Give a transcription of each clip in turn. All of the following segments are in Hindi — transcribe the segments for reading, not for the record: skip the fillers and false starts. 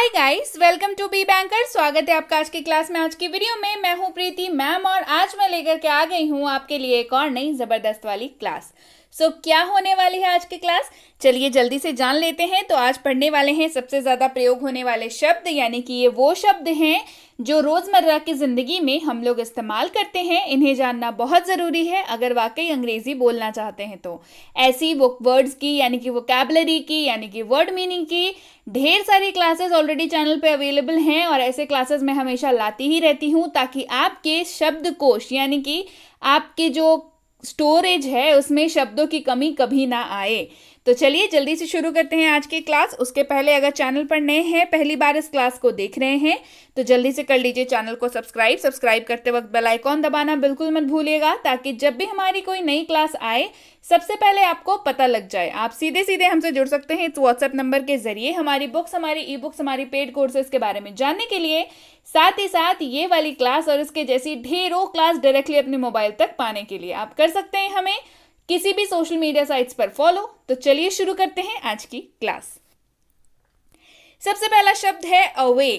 Hi guys, welcome to be banker. स्वागत है आपका आज की क्लास में। आज की वीडियो में मैं हूं प्रीति मैम और आज मैं लेकर के आ गई हूं आपके लिए एक और नई जबरदस्त वाली क्लास। क्या होने वाली है आज की क्लास, चलिए जल्दी से जान लेते हैं। तो आज पढ़ने वाले हैं सबसे ज्यादा प्रयोग होने वाले शब्द, यानी कि ये वो शब्द हैं जो रोजमर्रा की जिंदगी में हम लोग इस्तेमाल करते हैं। इन्हें जानना बहुत जरूरी है अगर वाकई अंग्रेजी बोलना चाहते हैं तो। ऐसी वो वर्ड्स की यानी कि वोकैबुलरी की यानी कि वर्ड मीनिंग की ढेर सारी क्लासेस ऑलरेडी चैनल पे अवेलेबल हैं और ऐसे क्लासेस मैं हमेशा लाती ही रहती हूँ ताकि आपके शब्दकोश यानी कि आपके जो स्टोरेज है उसमें शब्दों की कमी कभी ना आए। तो चलिए जल्दी से शुरू करते हैं आज की क्लास। उसके पहले अगर चैनल पर नए हैं, पहली बार इस क्लास को देख रहे हैं तो जल्दी से कर लीजिए चैनल को सब्सक्राइब करते वक्त बेल आइकॉन दबाना बिल्कुल मत भूलिएगा ताकि जब भी हमारी कोई नई क्लास आए सबसे पहले आपको पता लग जाए। आप सीधे सीधे हमसे जुड़ सकते हैं इस व्हाट्सएप नंबर के जरिए हमारी बुक्स, हमारी ई बुक्स, हमारी पेड कोर्सेज के बारे में जानने के लिए, साथ ही साथ ये वाली क्लास और इसके जैसी ढेरों क्लास डायरेक्टली अपने मोबाइल तक पाने के लिए आप कर सकते हैं हमें किसी भी सोशल मीडिया साइट्स पर फॉलो। तो चलिए शुरू करते हैं आज की क्लास। सबसे पहला शब्द है अवे,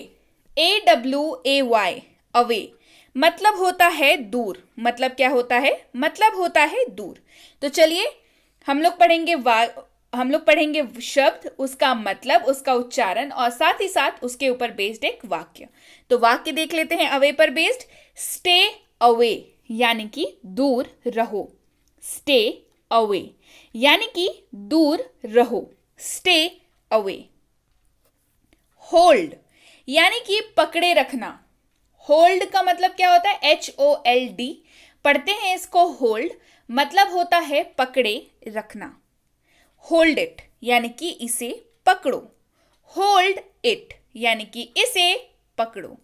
AWAY, अवे। मतलब होता है दूर। मतलब क्या होता है? मतलब होता है दूर। तो चलिए हम लोग पढ़ेंगे शब्द, उसका मतलब, उसका उच्चारण और साथ ही साथ उसके ऊपर बेस्ड एक वाक्य। तो वाक्य देख लेते हैं अवे पर बेस्ड। स्टे अवे यानी कि दूर रहो। स्टे अवे यानी कि दूर रहो। Stay away. होल्ड यानी कि पकड़े रखना। होल्ड का मतलब क्या होता है? HOLD। पढ़ते हैं इसको होल्ड, मतलब होता है पकड़े रखना। होल्ड इट यानी कि इसे पकड़ो। होल्ड इट यानी कि इसे पकड़ो।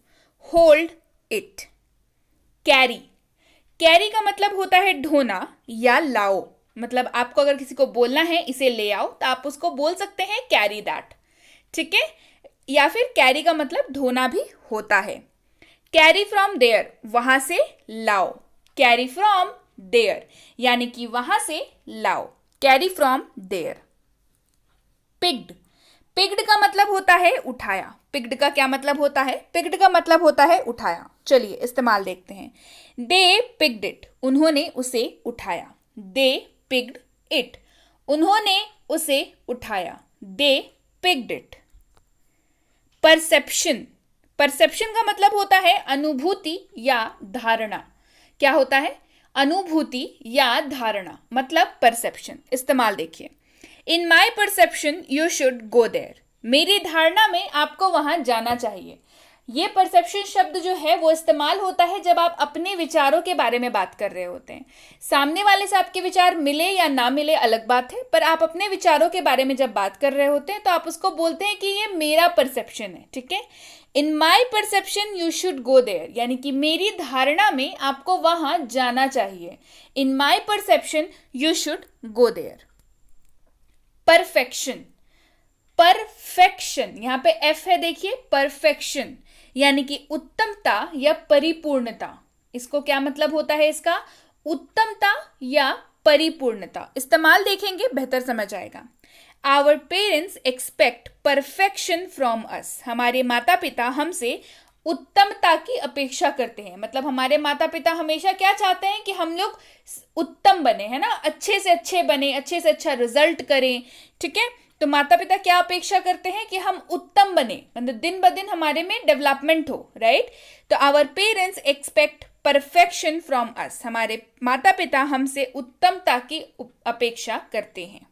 Hold it. कैरी, कैरी का मतलब होता है ढोना या लाओ। मतलब आपको अगर किसी को बोलना है इसे ले आओ तो आप उसको बोल सकते हैं कैरी दैट, ठीक है। या फिर कैरी का मतलब ढोना भी होता है। कैरी फ्रॉम देयर, वहां से लाओ। कैरी फ्रॉम देयर यानी कि वहां से लाओ। Carry from there. Pigged, pigged का मतलब होता है उठाया। पिग्ड का क्या मतलब होता है? पिग्ड का मतलब होता है उठाया। चलिए इस्तेमाल देखते हैं। दे पिग्ड इट, उन्होंने उसे उठाया। दे पिग्ड इट, उन्होंने उसे उठाया। दे पिग्ड इट। परसेप्शन, परसेप्शन का मतलब होता है अनुभूति या धारणा। क्या होता है? अनुभूति या धारणा, मतलब परसेप्शन। इस्तेमाल देखिए। In my perception you should go there, मेरी धारणा में आपको वहां जाना चाहिए। ये परसेप्शन शब्द जो है वो इस्तेमाल होता है जब आप अपने विचारों के बारे में बात कर रहे होते हैं। सामने वाले से आपके विचार मिले या ना मिले अलग बात है, पर आप अपने विचारों के बारे में जब बात कर रहे होते हैं तो आप उसको बोलते हैं कि ये मेरा परसेप्शन है, ठीक है। In my perception you should go there यानी कि मेरी धारणा में आपको वहां जाना चाहिए। In my perception you should go there. Perfection, perfection यहां पे एफ है, देखिए। परफेक्शन यानी कि उत्तमता या परिपूर्णता। इसको क्या मतलब होता है इसका? उत्तमता या परिपूर्णता। इस्तेमाल देखेंगे बेहतर समझ आएगा। Our parents expect perfection from us, हमारे माता पिता हमसे उत्तमता की अपेक्षा करते हैं। मतलब हमारे माता पिता हमेशा क्या चाहते हैं कि हम लोग उत्तम बने, है ना, अच्छे से अच्छे बने, अच्छे से अच्छा रिजल्ट करें, ठीक है। तो माता पिता क्या अपेक्षा करते हैं कि हम उत्तम बने, मतलब दिन ब दिन हमारे में डेवलपमेंट हो, राइट। तो our parents expect perfection from us, हमारे माता पिता हमसे उत्तमता की अपेक्षा करते हैं।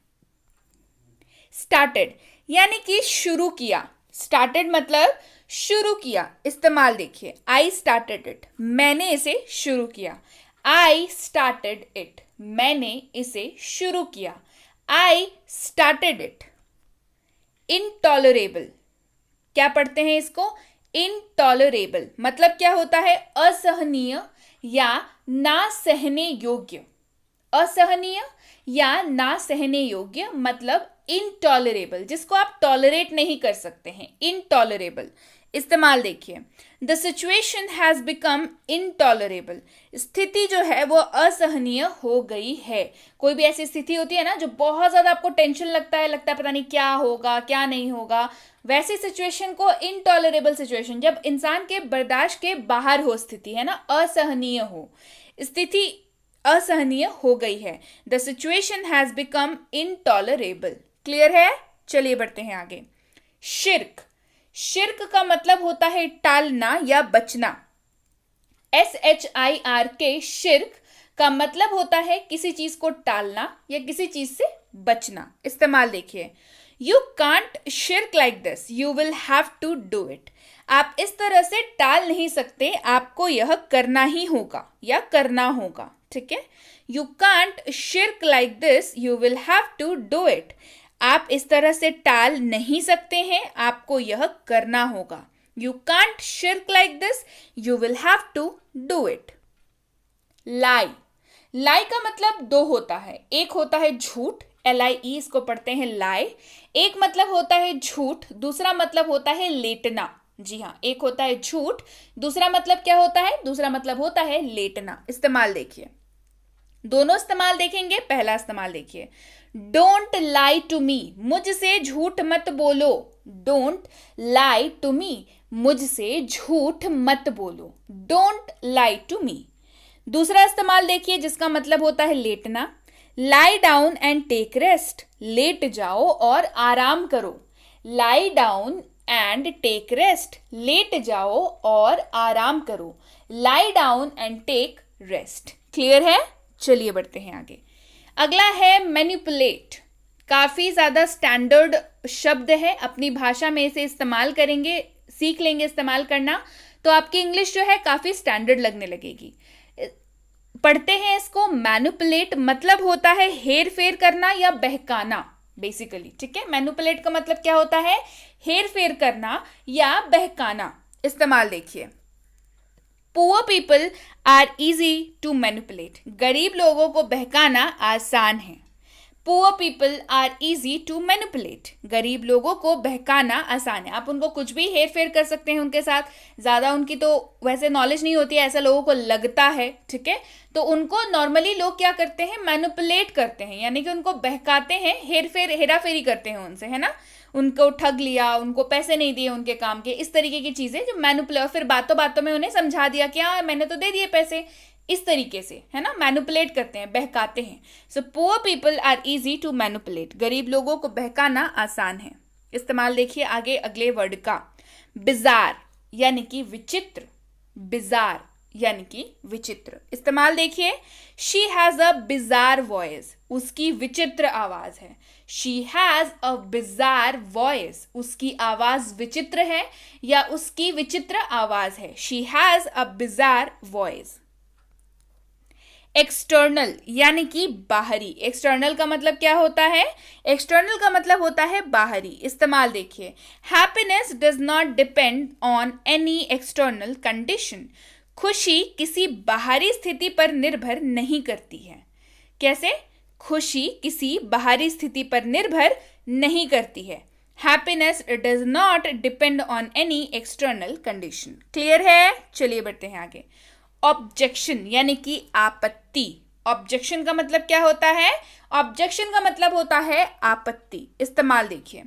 स्टार्टेड यानी कि शुरू किया। स्टार्टेड मतलब शुरू किया। इस्तेमाल देखिए। आई स्टार्टेड इट, मैंने इसे शुरू किया। आई स्टार्टेड इट, मैंने इसे शुरू किया। I started it. इनटॉलरेबल, क्या पढ़ते हैं इसको? इनटॉलरेबल मतलब क्या होता है? असहनीय या ना सहने योग्य। असहनीय या ना सहने योग्य मतलब इनटॉलरेबल, जिसको आप टॉलरेट नहीं कर सकते हैं। इनटॉलरेबल। इस्तेमाल देखिए। The situation has become intolerable, स्थिति जो है वो असहनीय हो गई है। कोई भी ऐसी स्थिति होती है ना जो बहुत ज्यादा आपको टेंशन लगता है पता नहीं क्या होगा क्या नहीं होगा, वैसी सिचुएशन को इनटॉलरेबल सिचुएशन, जब इंसान के बर्दाश्त के बाहर हो स्थिति, है ना, असहनीय हो, स्थिति असहनीय हो गई है। The situation has become intolerable. Clear है? चलिए बढ़ते हैं आगे। शिर्क, शिर्क का मतलब होता है टालना या बचना। SHIRK, शिर्क का मतलब होता है किसी चीज को टालना या किसी चीज से बचना। इस्तेमाल देखिए, you can't shirk like this, you will have to do it. आप इस तरह से टाल नहीं सकते, आपको यह करना ही होगा या करना होगा। ठीक है, you can't shirk like this, you will have to do it. आप इस तरह से टाल नहीं सकते हैं, आपको यह करना होगा। You can't shirk like this, you will have to do it. Lie, lie का मतलब दो होता है। एक होता है झूठ, LIE, इसको पढ़ते हैं लाई। एक मतलब होता है झूठ, दूसरा मतलब होता है लेटना। जी हाँ, एक होता है झूठ, दूसरा मतलब क्या होता है? दूसरा मतलब होता है लेटना। इस्तेमाल देखिए, दोनों इस्तेमाल देखेंगे। पहला इस्तेमाल देखिए, डोंट लाई टू मी, मुझसे झूठ मत बोलो। डोंट लाई टू मी, मुझसे झूठ मत बोलो। Don't lie to me. दूसरा इस्तेमाल देखिए जिसका मतलब होता है लेटना, lie down and take rest, लेट जाओ और आराम करो। Lie down and take rest, लेट जाओ और आराम करो। Lie down and take rest. Clear है? चलिए बढ़ते हैं आगे। अगला है मैनिपुलेट। काफी ज्यादा स्टैंडर्ड शब्द है, अपनी भाषा में इसे इस्तेमाल करेंगे, सीख लेंगे इस्तेमाल करना, तो आपकी इंग्लिश जो है काफी स्टैंडर्ड लगने लगेगी। पढ़ते हैं इसको। मैनिपुलेट मतलब होता है हेर फेर करना या बहकाना, बेसिकली। ठीक है, मैनिपुलेट का मतलब क्या होता है? हेर फेर करना या बहकाना। इस्तेमाल देखिए, poor people are easy to manipulate, गरीब लोगों को बहकाना आसान है। Poor people are easy to manipulate, गरीब लोगों को बहकाना आसान है। आप उनको कुछ भी हेर फेर कर सकते हैं, उनके साथ ज्यादा उनकी तो वैसे नॉलेज नहीं होती है, ऐसा लोगों को लगता है। ठीक है, तो उनको नॉर्मली लोग क्या करते हैं? मैनिपुलेट करते हैं, यानी कि उनको बहकाते हैं, हेरा फेरी करते हैं उनसे, है ना। उनको ठग लिया, उनको पैसे नहीं दिए उनके काम के, इस तरीके की चीजें जो मैनिपुलेट, फिर बातों बातों में उन्हें समझा दिया कि हाँ मैंने तो दे दिए पैसे, इस तरीके से, है ना, मैनिपुलेट करते हैं, बहकाते हैं। So poor people are easy to manipulate, गरीब लोगों को बहकाना आसान है। इस्तेमाल देखिए आगे अगले वर्ड का, बिजार यानी कि विचित्र। बिजार यानी कि विचित्र। इस्तेमाल देखिए, she has a bizarre voice, उसकी विचित्र आवाज है। She has a bizarre voice, उसकी आवाज विचित्र है या उसकी विचित्र आवाज है। She has a bizarre voice. External यानी कि बाहरी। एक्सटर्नल का मतलब क्या होता है? एक्सटर्नल का मतलब होता है बाहरी। इस्तेमाल देखिए, happiness does not depend on any external condition, खुशी किसी बाहरी स्थिति पर निर्भर नहीं करती है। कैसे? खुशी किसी बाहरी स्थिति पर निर्भर नहीं करती है। Happiness does not depend on any external condition. Clear है? चलिए बढ़ते हैं आगे। ऑब्जेक्शन यानी कि आपत्ति। ऑब्जेक्शन का मतलब क्या होता है? ऑब्जेक्शन का मतलब होता है आपत्ति। इस्तेमाल देखिए,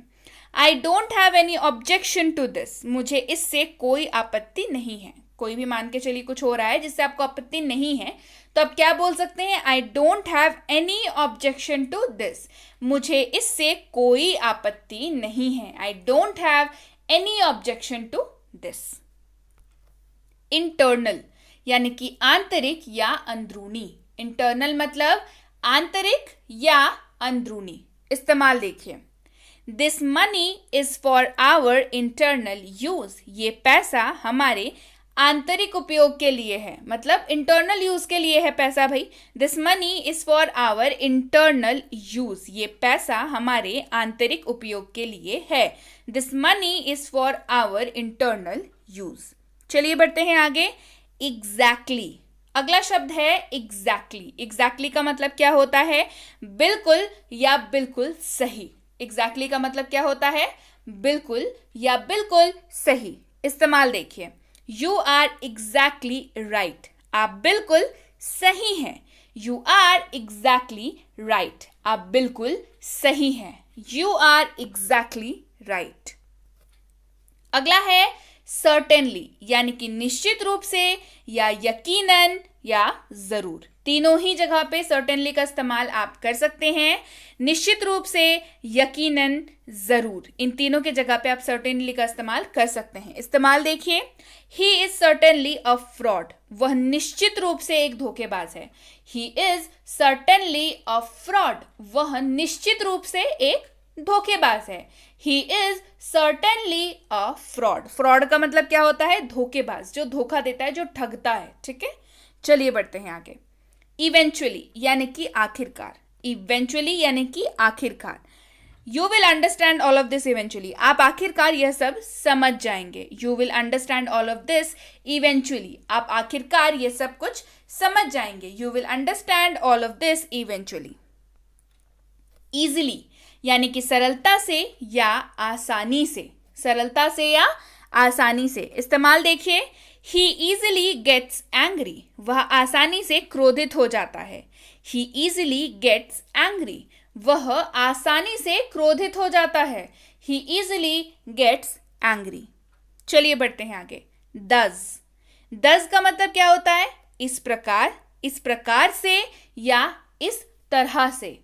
I don't have any objection to this, मुझे इससे कोई आपत्ति नहीं है। कोई भी मान के चलिए कुछ हो रहा है जिससे आपको आपत्ति नहीं है, तो आप क्या बोल सकते हैं? I don't have any objection to this, मुझे इससे कोई आपत्ति नहीं है। I don't have any objection to this. Internal यानी कि आंतरिक या अंदरूनी। इंटरनल मतलब आंतरिक या अंदरूनी। इस्तेमाल देखिए, this money is for our internal use, ये पैसा हमारे आंतरिक उपयोग के लिए है, मतलब इंटरनल यूज के लिए है पैसा भाई। This money is for our internal use, ये पैसा हमारे आंतरिक उपयोग के लिए है। This money is for our internal use. चलिए बढ़ते हैं आगे। एग्जैक्टली, अगला शब्द है एग्जैक्टली। एग्जैक्टली का मतलब क्या होता है? बिल्कुल या बिल्कुल सही। एग्जैक्टली का मतलब क्या होता है? बिल्कुल या बिल्कुल सही। इस्तेमाल देखिए, यू आर एग्जैक्टली राइट, आप बिल्कुल सही हैं। यू आर एग्जैक्टली राइट, आप बिल्कुल सही हैं। You are exactly right. अगला है सर्टेनली, यानी कि निश्चित रूप से या यकीनन या जरूर। तीनों ही जगह पे सर्टेनली का इस्तेमाल आप कर सकते हैं, निश्चित रूप से, यकीनन, जरूर, इन तीनों के जगह पे आप सर्टेनली का इस्तेमाल कर सकते हैं। इस्तेमाल देखिए, he is certainly a fraud, वह निश्चित रूप से एक धोखेबाज है। He is certainly a fraud, वह निश्चित रूप से एक धोखेबाज है। He is certainly a fraud, fraud का मतलब क्या होता है? धोखेबाज, जो धोखा देता है, जो ठगता है। ठीक है, चलिए बढ़ते हैं आगे। इवेंचुअली यानी कि आखिरकार, इवेंचुअली यानी कि आखिरकार। You will understand all of this eventually, आप आखिरकार यह सब समझ जाएंगे। You will understand all of this eventually, आप आखिरकार यह सब कुछ समझ जाएंगे। You will understand all of this eventually. Easily यानी कि सरलता से या आसानी से, सरलता से या आसानी से। इस्तेमाल देखिए, ही easily gets angry, वह आसानी से क्रोधित हो जाता है। he easily gets angry, वह आसानी से क्रोधित हो जाता है। he easily gets angry। चलिए बढ़ते हैं आगे। does का मतलब क्या होता है? इस प्रकार से या इस तरह से,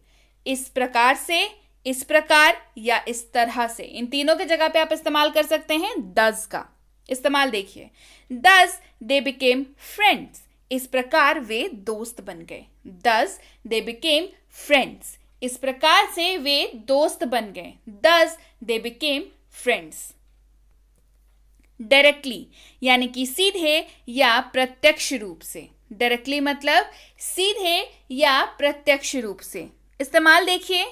इस प्रकार से, इस प्रकार या इस तरह से, इन तीनों के जगह पे आप इस्तेमाल कर सकते हैं does का। इस्तेमाल देखिए, thus they became friends, इस प्रकार वे दोस्त बन गए। thus they became friends, इस प्रकार से वे दोस्त बन गए। thus they became friends। Directly यानी कि सीधे या प्रत्यक्ष रूप से, डायरेक्टली मतलब सीधे या प्रत्यक्ष रूप से। इस्तेमाल देखिए,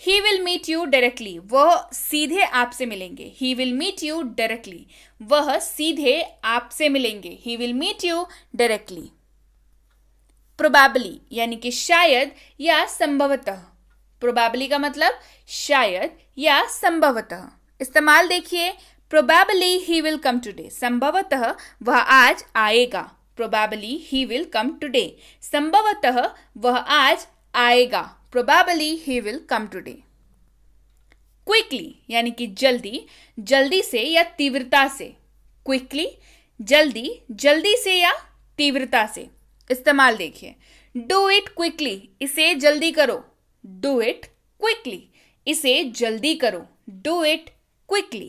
he will meet you directly, वह सीधे आपसे मिलेंगे। he will meet you directly, वह सीधे आपसे मिलेंगे। he will meet you directly। probably यानी कि शायद या संभवतः, probably का मतलब शायद या संभवतः। इस्तेमाल देखिए, probably he will come today, संभवतः वह आज आएगा। probably he will come today, संभवतः वह आज आएगा। probably he will come today। quickly यानी कि जल्दी, जल्दी से या तीव्रता से। quickly जल्दी, जल्दी से या तीव्रता से। इस्तेमाल देखिए, do it quickly, इसे जल्दी करो। do it quickly, इसे जल्दी करो। do it quickly।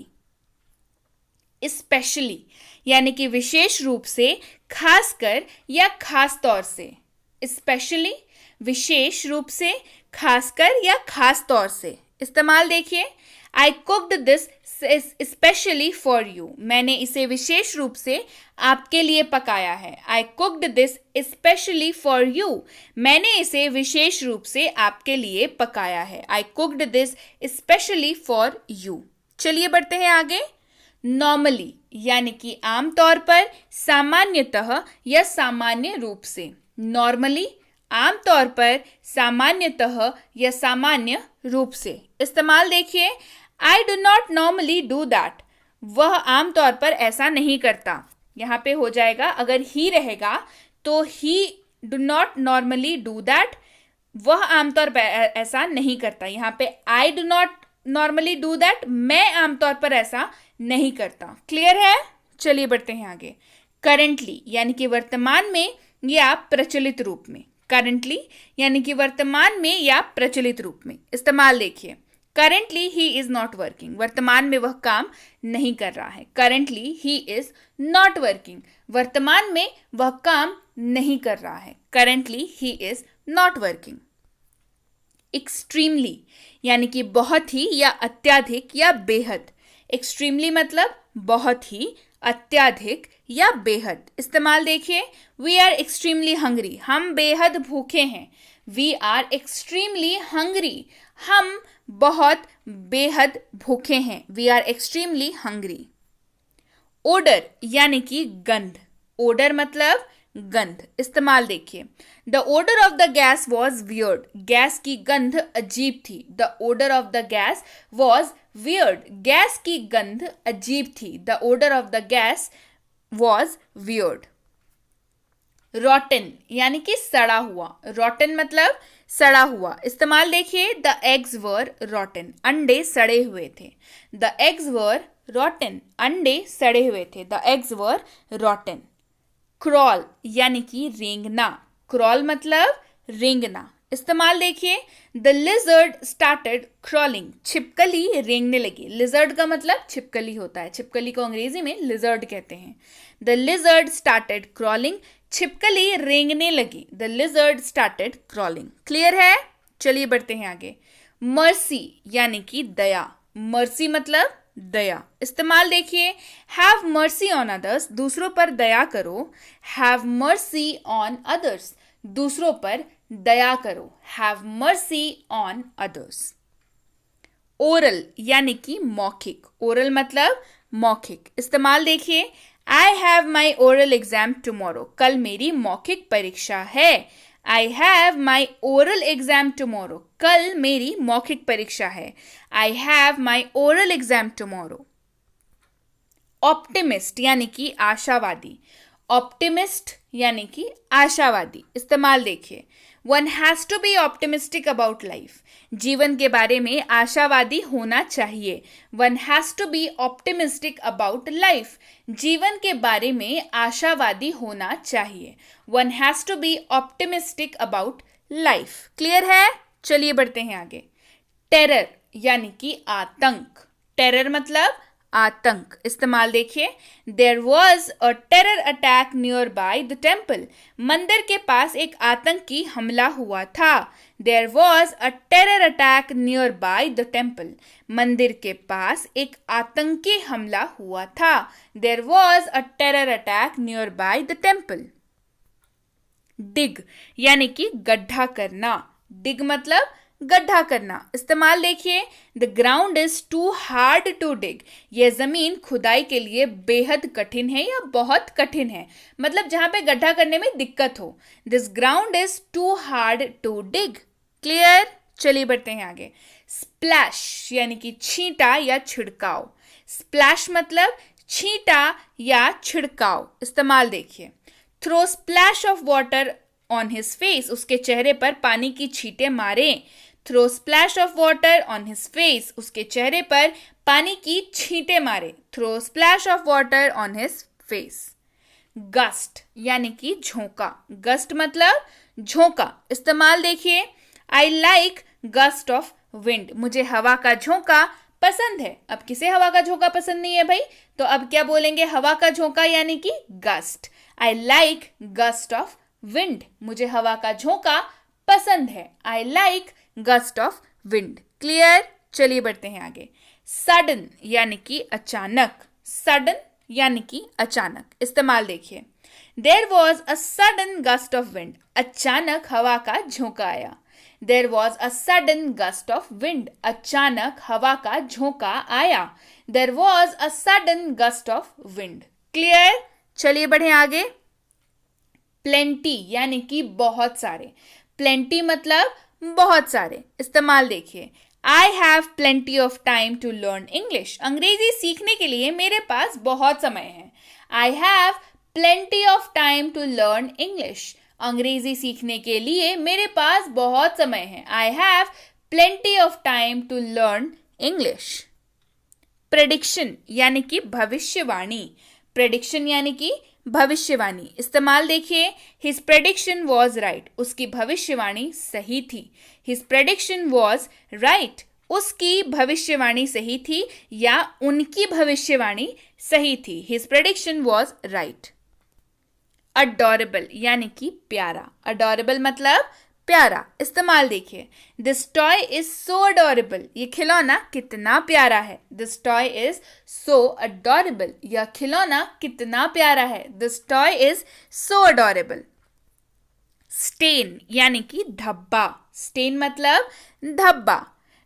especially यानी कि विशेष रूप से, खासकर या खास तौर से। especially विशेष रूप से, खासकर या खास तौर से। इस्तेमाल देखिए, I cooked this especially for you, मैंने इसे विशेष रूप से आपके लिए पकाया है। I cooked this especially for you, मैंने इसे विशेष रूप से आपके लिए पकाया है। I cooked this especially for you। चलिए बढ़ते हैं आगे। नॉर्मली यानी कि आमतौर पर, सामान्यतः या सामान्य रूप से। नॉर्मली आमतौर पर, सामान्यतः या सामान्य रूप से। इस्तेमाल देखिए, I do not normally do that, वह आमतौर पर ऐसा नहीं करता। यहाँ पे हो जाएगा, अगर ही रहेगा तो he do not normally do that, वह आमतौर पर ऐसा नहीं करता। यहाँ पे I do not normally do that, मैं आमतौर पर ऐसा नहीं करता। क्लियर है? चलिए बढ़ते हैं आगे। करंटली यानी कि वर्तमान में या प्रचलित रूप में। करंटली यानी कि वर्तमान में या प्रचलित रूप में। इस्तेमाल देखिए, currently he is not working, वर्तमान में वह काम नहीं कर रहा है। Currently he is not working, वर्तमान में वह काम नहीं कर रहा है। Currently he is not working. Extremely यानी कि बहुत ही या अत्यधिक या बेहद। एक्सट्रीमली मतलब बहुत ही, अत्यधिक या बेहद। इस्तेमाल देखिए, वी आर एक्सट्रीमली हंग्री, हम बेहद भूखे हैं। वी आर एक्सट्रीमली हंग्री, हम बहुत बेहद भूखे हैं। We are extremely hungry. Odour यानी कि गंध। ओडर मतलब गंध। इस्तेमाल देखिए, the odour of the gas was weird, gas की गंध अजीब थी। The odour of the gas was weird, gas की गंध अजीब थी। The odour of the gas was weird. Rotten यानी कि सड़ा हुआ, रॉटन मतलब सड़ा हुआ। इस्तेमाल देखिए, द एग्स वर रॉटन, अंडे सड़े हुए थे। द एग्स वर रॉटन, अंडे सड़े हुए थे। The eggs were रॉटन। क्रॉल यानी कि रेंगना, क्रॉल मतलब रेंगना। इस्तेमाल देखिए, द लिजर्ड स्टार्टेड क्रॉलिंग, छिपकली रेंगने लगी। लिजर्ड का मतलब छिपकली होता है, छिपकली को अंग्रेजी में लिजर्ड कहते हैं। द लिजर्ड स्टार्टेड क्रॉलिंग, छिपकली रेंगने लगी। The lizard started crawling. Clear है? चलिए बढ़ते हैं आगे। मर्सी यानी कि दया, मर्सी मतलब दया। इस्तेमाल देखिए, हैव मर्सी ऑन अदर्स, दूसरों पर दया करो। हैव मर्सी ऑन अदर्स, दूसरों पर दया करो। Have mercy on others. Oral यानी कि मौखिक, ओरल मतलब मौखिक। इस्तेमाल देखिए, I have my oral exam tomorrow, कल मेरी मौखिक परीक्षा है। I have my oral exam tomorrow, कल मेरी मौखिक परीक्षा है। I have my oral exam tomorrow. Optimist यानी कि आशावादी, ऑप्टिमिस्ट यानी कि आशावादी। इस्तेमाल देखिए, one has to be optimistic about life, जीवन के बारे में आशावादी होना चाहिए। One has to be optimistic about life, जीवन के बारे में आशावादी होना चाहिए। One has to be optimistic about life. Clear है? चलिए बढ़ते हैं आगे। टेरर यानी कि आतंक, टेरर मतलब आतंक। इस्तेमाल देखिए, there was a terror attack near by the temple, मंदिर के पास एक आतंकी हमला हुआ था। There was a terror attack near by the temple, मंदिर के पास एक आतंकी हमला हुआ था। There was a terror attack near by the temple. Dig यानी कि गड्ढा करना, डिग मतलब गड्ढा करना। इस्तेमाल देखिए, the ground is too hard to dig, यह जमीन खुदाई के लिए बेहद कठिन है या बहुत कठिन है, मतलब जहां पे गड्ढा करने में दिक्कत हो। This ground is too hard to dig. Clear? चलिए बढ़ते हैं आगे। स्प्लैश यानी कि छींटा या छिड़काव, स्प्लैश मतलब छींटा या छिड़काव। इस्तेमाल देखिए, throw splash of water on his face, उसके चेहरे पर पानी की छींटे मारे। Throw splash of water on his face, उसके चेहरे पर पानी की छींटे मारे। Throw splash of water on his face. Gust यानी कि झोंका, गस्ट मतलब झोंका। इस्तेमाल देखिए, I like gust of wind, मुझे हवा का झोंका पसंद है। अब किसे हवा का झोंका पसंद नहीं है भाई, तो अब क्या बोलेंगे, हवा का झोंका यानी कि gust. I like gust of wind, मुझे हवा का झोंका पसंद है। आई like gust of wind. Clear? चलिए बढ़ते हैं आगे। सडन यानी कि अचानक, सडन यानी कि अचानक। इस्तेमाल देखिए, there was a sudden gust of wind, अचानक हवा का झोंका आया। There was a sudden gust of wind, अचानक हवा का झोंका आया। There was a sudden gust of wind. Clear? चलिए बढ़े आगे। प्लेंटी यानी कि बहुत सारे, प्लेंटी मतलब बहुत सारे। इस्तेमाल देखिए, I have plenty of time to learn English, अंग्रेजी सीखने के लिए मेरे पास बहुत समय है। I have plenty of time to learn English, अंग्रेजी सीखने के लिए मेरे पास बहुत समय है। I have plenty of time to learn English. Prediction यानी कि भविष्यवाणी, प्रेडिक्शन यानी कि भविष्यवाणी। इस्तेमाल देखिए, हिज प्रेडिक्शन वॉज राइट, उसकी भविष्यवाणी सही थी। हिज प्रेडिक्शन वॉज राइट, उसकी भविष्यवाणी सही थी या उनकी भविष्यवाणी सही थी। His prediction was right. Adorable यानी कि प्यारा, अडोरेबल मतलब प्यारा। इस्तेमाल देखिए, this toy is so adorable, ये खिलौना कितना प्यारा है। This toy is so adorable, यह खिलौना कितना प्यारा है। This toy is so adorable. Stain यानी कि धब्बा, स्टेन मतलब धब्बा।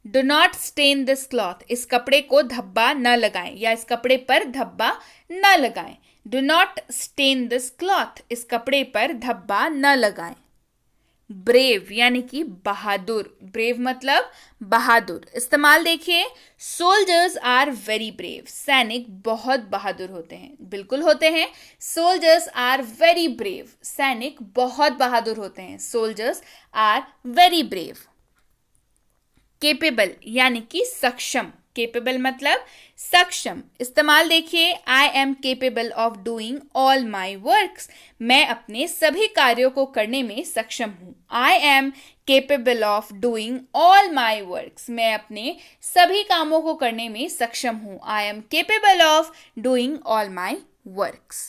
Do not stain this cloth, इस कपड़े को धब्बा न लगाएं या इस कपड़े पर धब्बा न लगाएं। Do not stain this cloth, इस कपड़े पर धब्बा न लगाएं। ब्रेव यानी कि बहादुर, ब्रेव मतलब बहादुर। इस्तेमाल देखिए, सोल्जर्स आर वेरी ब्रेव, सैनिक बहुत बहादुर होते हैं, बिल्कुल होते हैं। सोल्जर्स आर वेरी ब्रेव, सैनिक बहुत बहादुर होते हैं, soldiers are very brave. Capable यानी कि सक्षम, केपेबल मतलब सक्षम। इस्तेमाल देखिए, I am capable of doing all my works, मैं अपने सभी कार्यों को करने में सक्षम हूं। I am capable of doing all my works, मैं अपने सभी कामों को करने में सक्षम हूं। I am capable of doing all my works.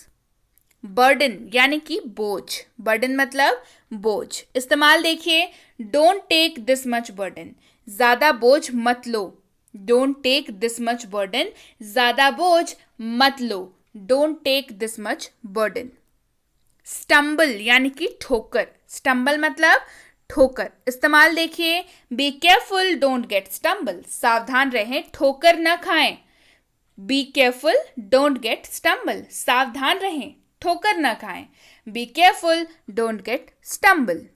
Burden यानी कि बोझ, बर्डन मतलब बोझ। इस्तेमाल देखिए, don't take this much burden, ज्यादा बोझ मत लो। Don't take this much burden, ज्यादा बोझ मत लो। Don't take this much burden. Stumble यानी कि ठोकर, स्टम्बल मतलब ठोकर। इस्तेमाल देखिए, be careful don't get stumble, सावधान रहें ठोकर न खाएं। Be careful don't get stumble, सावधान रहें ठोकर न खाएं। Be careful don't get stumble.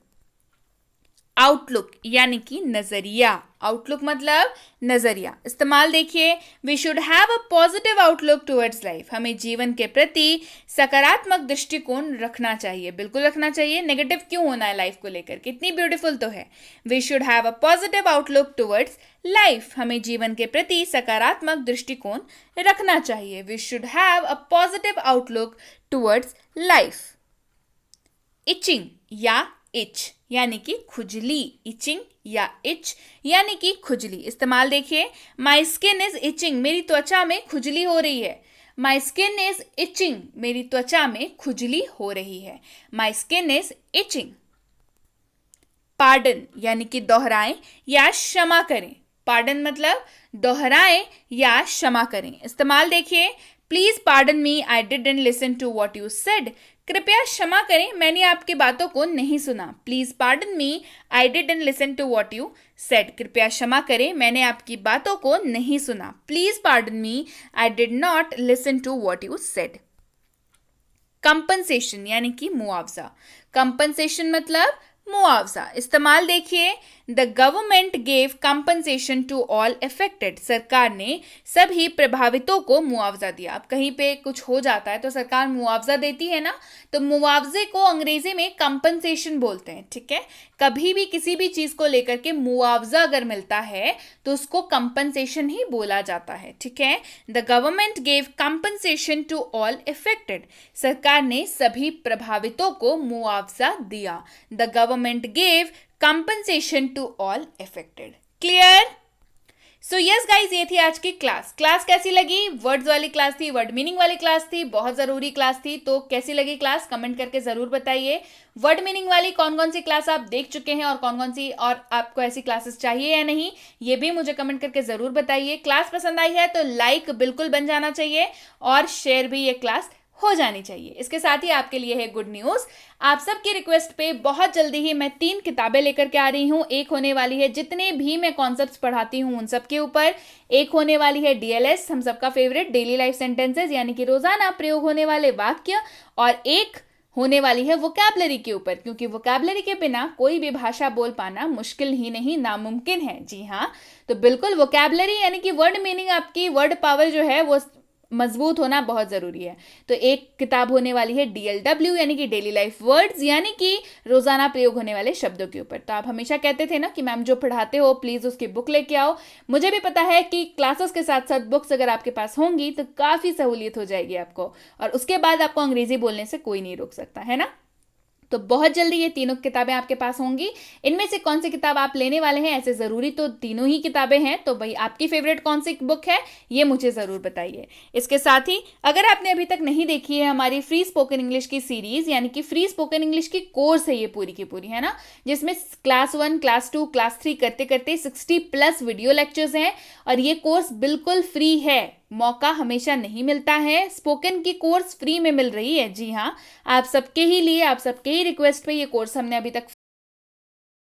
Outlook यानी कि नजरिया, आउटलुक मतलब नजरिया। इस्तेमाल देखिए, we should have a positive outlook towards life, हमें जीवन के प्रति सकारात्मक दृष्टिकोण रखना चाहिए, बिल्कुल रखना चाहिए। नेगेटिव क्यों होना है लाइफ को लेकर, कितनी ब्यूटीफुल तो है। We should have a positive outlook towards life, हमें जीवन के प्रति सकारात्मक दृष्टिकोण रखना चाहिए। We should have a positive outlook towards life. Itching या इच यानी कि खुजली, इचिंग या इच यानी कि खुजली। इस्तेमाल देखिए, माई स्किन इज इचिंग, मेरी त्वचा में खुजली हो रही है। माई स्किन इज इचिंग, मेरी त्वचा में खुजली हो रही है। My skin is itching. Pardon यानी कि दोहराएं या क्षमा करें, पार्डन मतलब दोहराएं या क्षमा करें। इस्तेमाल देखिए, please pardon me, I didn't listen to what you said, कृपया क्षमा करें मैंने आपकी बातों को नहीं सुना। Please pardon me, I didn't listen to what you said, कृपया क्षमा करें मैंने आपकी बातों को नहीं सुना। Please pardon me, I did not listen to what you said. Compensation यानी कि मुआवजा, कंपनसेशन मतलब मुआवजा। इस्तेमाल देखिए, the government gave compensation to all affected, सरकार ने सभी प्रभावितों को मुआवजा दिया। अब कहीं पे कुछ हो जाता है तो सरकार मुआवजा देती है ना, तो मुआवजे को अंग्रेजी में कंपनसेशन बोलते हैं, ठीक है। कभी भी किसी भी चीज को लेकर के मुआवजा अगर मिलता है तो उसको कंपनसेशन ही बोला जाता है, ठीक है। The government gave compensation to all affected, सरकार ने सभी प्रभावितों को मुआवजा दिया। The government gave compensation to all affected. Clear? So yes guys, ये थी आज की क्लास। क्लास कैसी लगी? वर्ड्स वाली क्लास थी, वर्ड मीनिंग वाली क्लास थी, बहुत जरूरी क्लास थी। तो कैसी लगी क्लास कमेंट करके जरूर बताइए। वर्ड मीनिंग वाली कौन कौन सी क्लास आप देख चुके हैं और कौन कौन सी और आपको ऐसी क्लासेस चाहिए या नहीं, ये भी मुझे कमेंट करके जरूर बताइए। क्लास पसंद आई है तो लाइक बिल्कुल बन जाना चाहिए और शेयर भी ये क्लास हो जानी चाहिए। इसके साथ ही आपके लिए है गुड न्यूज, आप सबकी रिक्वेस्ट पे बहुत जल्दी ही मैं 3 किताबें लेकर के आ रही हूँ। एक होने वाली है जितने भी मैं कॉन्सेप्ट्स पढ़ाती हूँ उन सब के ऊपर, एक होने वाली है डीएलएस, हम सबका फेवरेट, डेली लाइफ सेंटेंसेस यानी कि रोजाना प्रयोग होने वाले वाक्य, और एक होने वाली है वोकैबुलरी के ऊपर, क्योंकि वोकैबुलरी के बिना कोई भी भाषा बोल पाना मुश्किल ही नहीं नामुमकिन है। जी हाँ, तो बिल्कुल वोकैबुलरी यानी कि वर्ड मीनिंग, आपकी वर्ड पावर जो है वो मजबूत होना बहुत जरूरी है। तो एक किताब होने वाली है डीएलडब्ल्यू यानी कि डेली लाइफ वर्ड्स, यानी कि रोजाना प्रयोग होने वाले शब्दों के ऊपर। तो आप हमेशा कहते थे ना कि मैम जो पढ़ाते हो प्लीज उसकी बुक लेके आओ। मुझे भी पता है कि क्लासेस के साथ साथ बुक्स अगर आपके पास होंगी तो काफी सहूलियत हो जाएगी आपको, और उसके बाद आपको अंग्रेजी बोलने से कोई नहीं रोक सकता, है ना। तो बहुत जल्दी ये तीनों किताबें आपके पास होंगी। इनमें से कौन सी किताब आप लेने वाले हैं? ऐसे जरूरी तो तीनों ही किताबें हैं, तो भाई आपकी फेवरेट कौन सी बुक है ये मुझे जरूर बताइए। इसके साथ ही अगर आपने अभी तक नहीं देखी है हमारी फ्री स्पोकन इंग्लिश की सीरीज, यानी कि फ्री स्पोकन इंग्लिश की कोर्स है ये पूरी की पूरी, है ना, जिसमें क्लास 1, क्लास 2, क्लास 3 करते करते 60+ वीडियो लेक्चर्स हैं, और ये कोर्स बिल्कुल फ्री है। मौका हमेशा नहीं मिलता है, स्पोकन की कोर्स फ्री में मिल रही है। जी हाँ, आप सबके ही लिए, आप सबके ही रिक्वेस्ट पे ये कोर्स हमने अभी तक